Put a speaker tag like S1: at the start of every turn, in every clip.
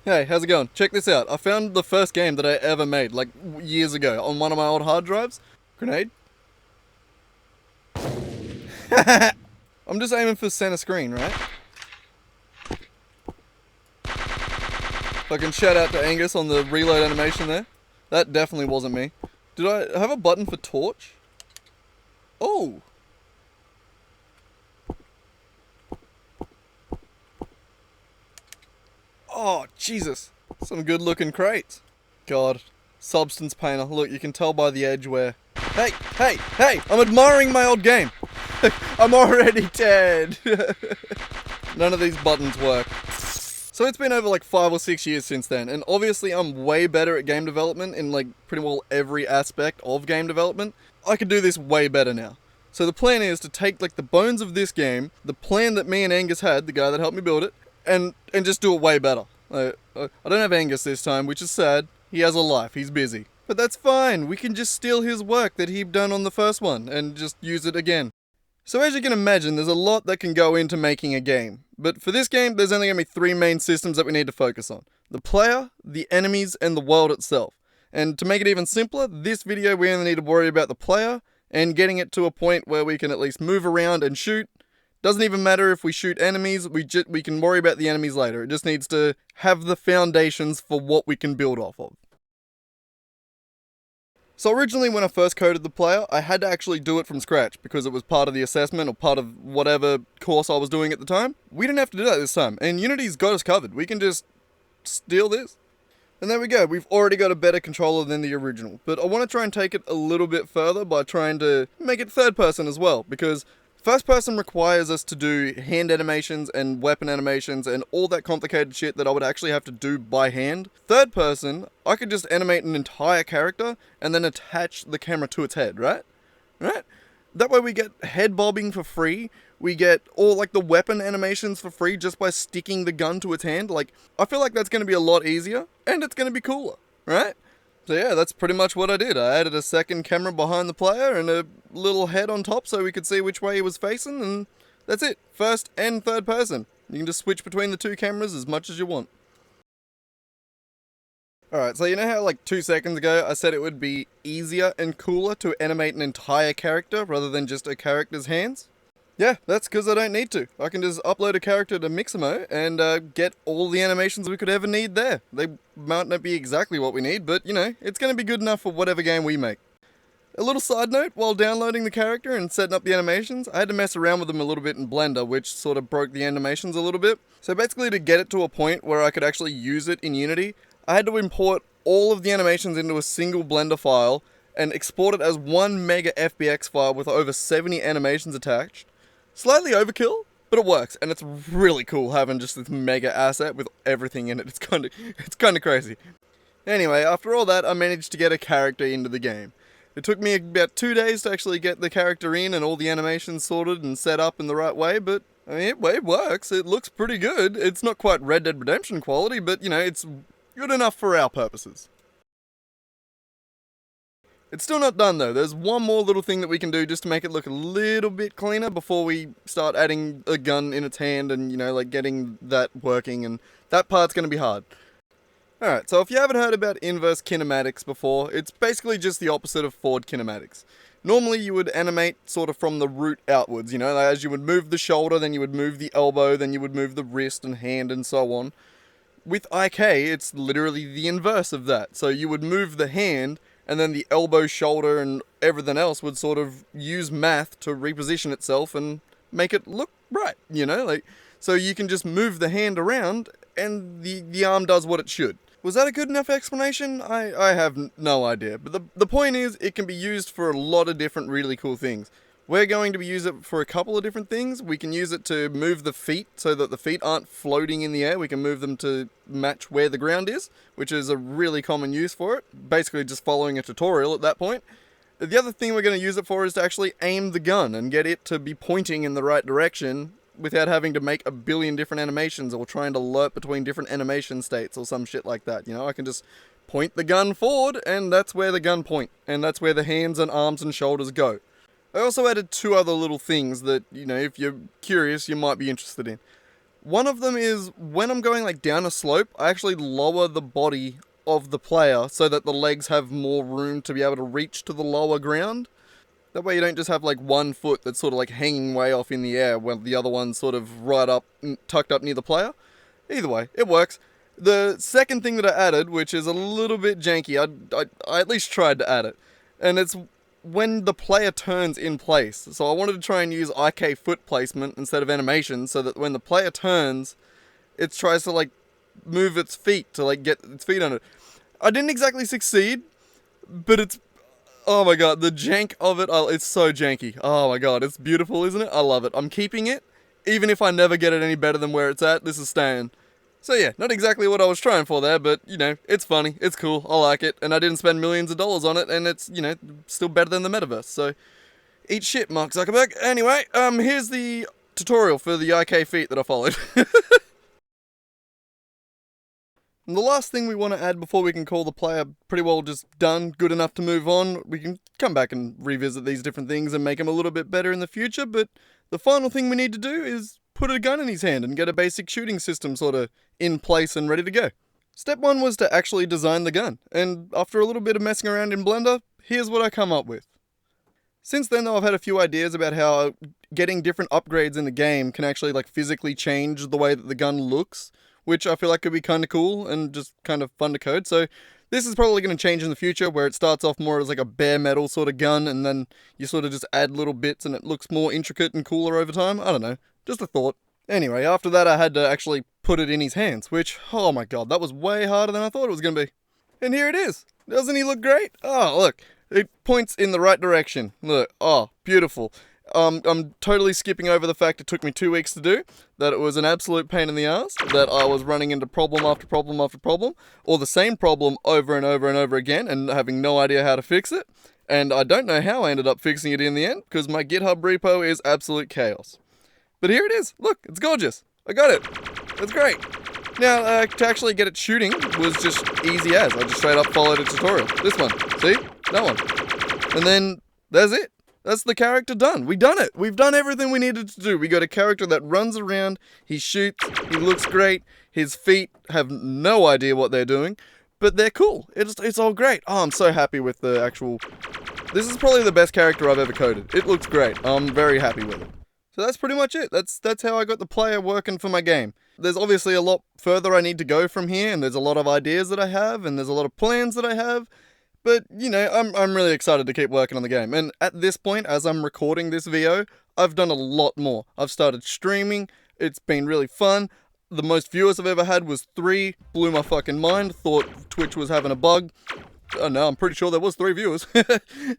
S1: Hey, how's it going? Check this out. I found the first game that I ever made, like years ago, on one of my old hard drives. Grenade? I'm just aiming for center screen, right? Fucking shout out to Angus on the reload animation there. That definitely wasn't me. Did I have a button for torch? Oh! Oh, Jesus. Some good looking crates. God. Substance painter. Look, you can tell by the edge where... Hey! Hey! Hey! I'm admiring my old game! I'm already dead! None of these buttons work. So it's been over like 5 or 6 years since then, and obviously I'm way better at game development in like pretty well every aspect of game development. I could do this way better now. So the plan is to take like the bones of this game, the plan that me and Angus had, the guy that helped me build it, and just do it way better. I don't have Angus this time, which is sad. He has a life, he's busy. But that's fine, we can just steal his work that he'd done on the first one, and just use it again. So as you can imagine, there's a lot that can go into making a game. But for this game, there's only going to be 3 main systems that we need to focus on. The player, the enemies, and the world itself. And to make it even simpler, this video we only need to worry about the player, and getting it to a point where we can at least move around and shoot. Doesn't even matter if we shoot enemies, we can worry about the enemies later. It just needs to have the foundations for what we can build off of. So originally when I first coded the player, I had to actually do it from scratch because it was part of the assessment or part of whatever course I was doing at the time. We didn't have to do that this time, and Unity's got us covered. We can just steal this. And there we go, we've already got a better controller than the original. But I want to try and take it a little bit further by trying to make it third person as well, because first person requires us to do hand animations and weapon animations and all that complicated shit that I would actually have to do by hand. Third person, I could just animate an entire character and then attach the camera to its head, right? Right? That way we get head bobbing for free. We get all like the weapon animations for free just by sticking the gun to its hand. Like, I feel like that's going to be a lot easier and it's going to be cooler, right? So yeah, that's pretty much what I did. I added a second camera behind the player and a little head on top so we could see which way he was facing, and that's it. First and third person. You can just switch between the 2 cameras as much as you want. Alright, so you know how like 2 seconds ago I said it would be easier and cooler to animate an entire character rather than just a character's hands? Yeah, that's because I don't need to. I can just upload a character to Mixamo and get all the animations we could ever need there. They might not be exactly what we need, but you know, it's going to be good enough for whatever game we make. A little side note, while downloading the character and setting up the animations, I had to mess around with them a little bit in Blender, which sort of broke the animations a little bit. So basically to get it to a point where I could actually use it in Unity, I had to import all of the animations into a single Blender file and export it as 1 mega FBX file with over 70 animations attached. Slightly overkill, but it works, and it's really cool having just this mega asset with everything in it. It's kind of crazy. Anyway, after all that, I managed to get a character into the game. It took me about 2 days to actually get the character in and all the animations sorted and set up in the right way, but I mean, it works. It looks pretty good. It's not quite Red Dead Redemption quality, but you know, it's good enough for our purposes. It's still not done though. There's one more little thing that we can do just to make it look a little bit cleaner before we start adding a gun in its hand and, you know, like getting that working, and that part's going to be hard. Alright, so if you haven't heard about inverse kinematics before, it's basically just the opposite of forward kinematics. Normally you would animate sort of from the root outwards, you know, like as you would move the shoulder, then you would move the elbow, then you would move the wrist and hand and so on. With IK, it's literally the inverse of that. So you would move the hand, and then the elbow, shoulder, and everything else would sort of use math to reposition itself and make it look right, you know? Like, so you can just move the hand around, and the arm does what it should. Was that a good enough explanation? I have no idea. But the point is, it can be used for a lot of different really cool things. We're going to use it for a couple of different things. We can use it to move the feet so that the feet aren't floating in the air. We can move them to match where the ground is, which is a really common use for it. Basically just following a tutorial at that point. The other thing we're going to use it for is to actually aim the gun and get it to be pointing in the right direction without having to make a billion different animations or trying to lerp between different animation states or some shit like that. You know, I can just point the gun forward and that's where the gun point. And that's where the hands and arms and shoulders go. I also added 2 other little things that, you know, if you're curious, you might be interested in. One of them is when I'm going like down a slope, I actually lower the body of the player so that the legs have more room to be able to reach to the lower ground. That way you don't just have like one foot that's sort of like hanging way off in the air while the other one's sort of right up, tucked up near the player. Either way, it works. The second thing that I added, which is a little bit janky, I at least tried to add it, and it's when the player turns in place. So I wanted to try and use IK foot placement instead of animation so that when the player turns, it tries to like move its feet to like get its feet on it. I didn't exactly succeed, but it's, oh my god, the jank of it, it's so janky. Oh my god, it's beautiful, isn't it? I love it. I'm keeping it. Even if I never get it any better than where it's at, this is staying. So yeah, not exactly what I was trying for there, but, you know, it's funny, it's cool, I like it, and I didn't spend millions of dollars on it, and it's, you know, still better than the metaverse, so eat shit, Mark Zuckerberg. Anyway, here's the tutorial for the IK feet that I followed. And the last thing we want to add before we can call the player pretty well just done, good enough to move on, we can come back and revisit these different things and make them a little bit better in the future, but the final thing we need to do is put a gun in his hand and get a basic shooting system sort of in place and ready to go. Step one was to actually design the gun, and after a little bit of messing around in Blender, here's what I come up with. Since then though, I've had a few ideas about how getting different upgrades in the game can actually like physically change the way that the gun looks, which I feel like could be kind of cool and just kind of fun to code. So this is probably going to change in the future, where it starts off more as like a bare metal sort of gun, and then you sort of just add little bits and it looks more intricate and cooler over time. I don't know, just a thought. Anyway, after that I had to actually put it in his hands, which, oh my god, that was way harder than I thought it was going to be. And here it is. Doesn't he look great? Oh, look, it points in the right direction. Look, oh, beautiful. I'm totally skipping over the fact it took me 2 weeks to do, that it was an absolute pain in the ass, that I was running into problem after problem after problem, or the same problem over and over and over again, and having no idea how to fix it, and I don't know how I ended up fixing it in the end, because my GitHub repo is absolute chaos. But here it is, look, it's gorgeous, I got it, it's great. Now, to actually get it shooting was just easy as, I just straight up followed a tutorial. This one, see, that one, and then that's it. That's the character done. We done it. We've done everything we needed to do. We got a character that runs around, he shoots, he looks great, his feet have no idea what they're doing, but they're cool. It's all great. Oh, I'm so happy with the actual... This is probably the best character I've ever coded. It looks great. I'm very happy with it. So that's pretty much it. That's how I got the player working for my game. There's obviously a lot further I need to go from here, and there's a lot of ideas that I have, and there's a lot of plans that I have. But, you know, I'm really excited to keep working on the game. And at this point, as I'm recording this video, I've done a lot more. I've started streaming. It's been really fun. The most viewers I've ever had was 3. Blew my fucking mind. Thought Twitch was having a bug. Oh no, I'm pretty sure there was 3 viewers.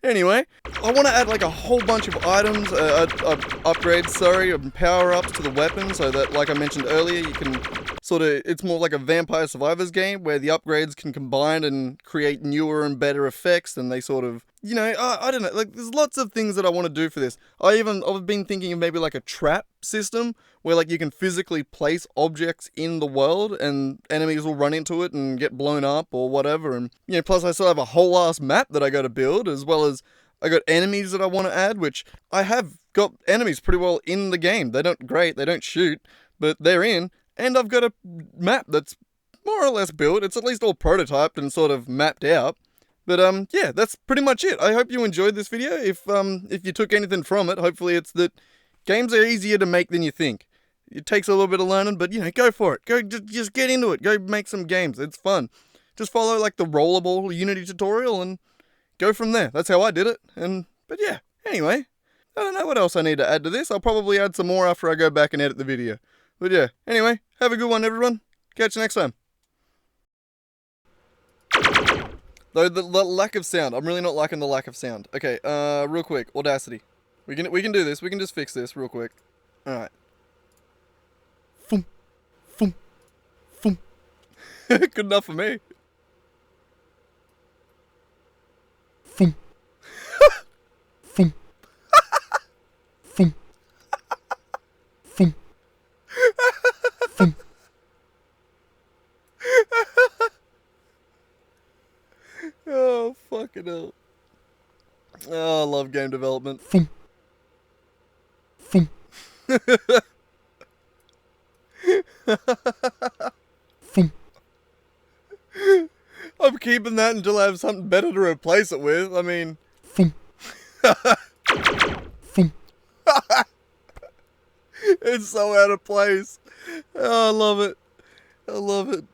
S1: Anyway, I want to add like a whole bunch of items, upgrades, and power-ups to the weapon, so that, like I mentioned earlier, you can sort of, it's more like a Vampire Survivors game, where the upgrades can combine and create newer and better effects, and they sort of, you know, I don't know, like, there's lots of things that I want to do for this. I've been thinking of maybe like a trap system, where like you can physically place objects in the world, and enemies will run into it and get blown up or whatever, and, you know, plus I still have a whole ass map that I got to build, as well as I got enemies that I want to add, which I have got enemies pretty well in the game. They don't shoot, but they're in. And I've got a map that's more or less built. It's at least all prototyped and sort of mapped out. But yeah, that's pretty much it. I hope you enjoyed this video. If you took anything from it, hopefully it's that games are easier to make than you think. It takes a little bit of learning, but, you know, go for it. Go, just get into it. Go make some games. It's fun. Just follow like the Rollerball Unity tutorial and go from there. That's how I did it. But yeah, anyway, I don't know what else I need to add to this. I'll probably add some more after I go back and edit the video. But yeah, anyway, have a good one, everyone. Catch you next time. Though the lack of sound, I'm really not liking the lack of sound. Okay, real quick, Audacity. We can do this. We can just fix this real quick. All right. Foom, foom, foom. Good enough for me. Foom, foom, foom, foom. Oh, fucking hell. Oh, I love game development. Foom. Foom. I'm keeping that until I have something better to replace it with. I mean... It's so out of place. Oh, I love it. I love it.